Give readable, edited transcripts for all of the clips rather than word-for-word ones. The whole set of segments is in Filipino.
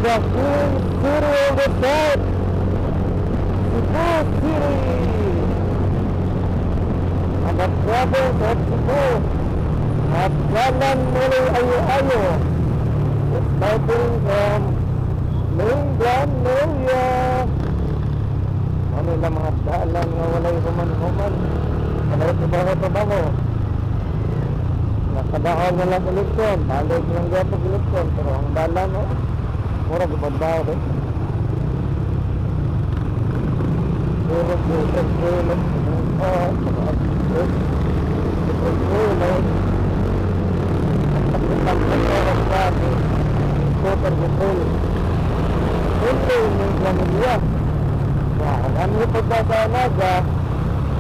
the Queen City of the South, Cebu City, and the province of Cebu, at Jalan Muli Ayo-Ayo, starting from Main Grand Area. Ano lang mga dalan nga walay human-human, walay trabaho-trabaho. Nakadaon na lang eleksyon, balik lang gapag eleksyon, pero ang dalan mura gubad-baho eh. Puro ang pagkakanaga,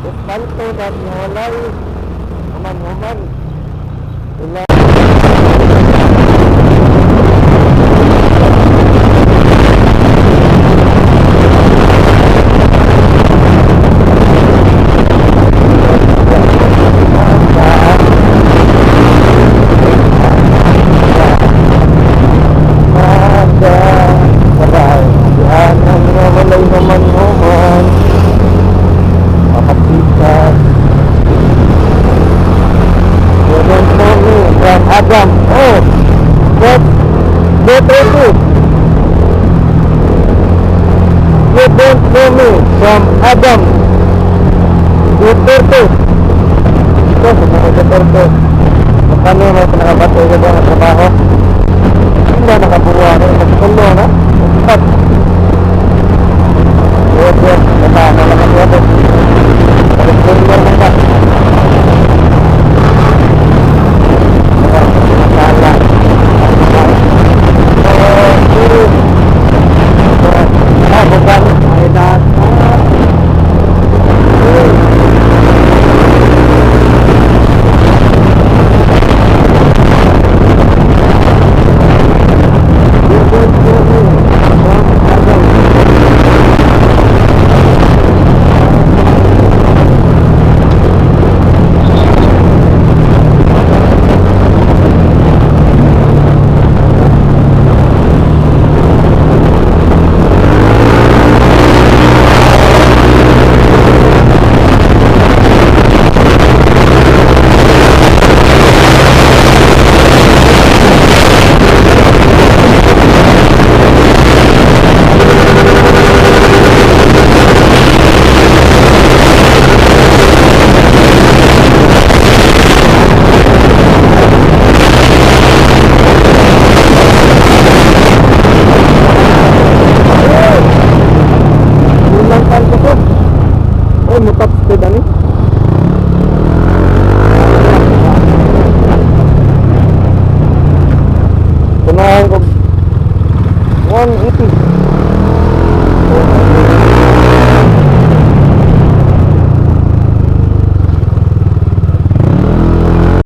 ispalto na walay human-human. Ila Adam, you don't know me from Adam Duterte. Ito, sa mga Duterte, kami may pinakapatay ko ng trabaho, hindi nakabuwa na, nagpulo na, nagpat. Yes, kasama lang ang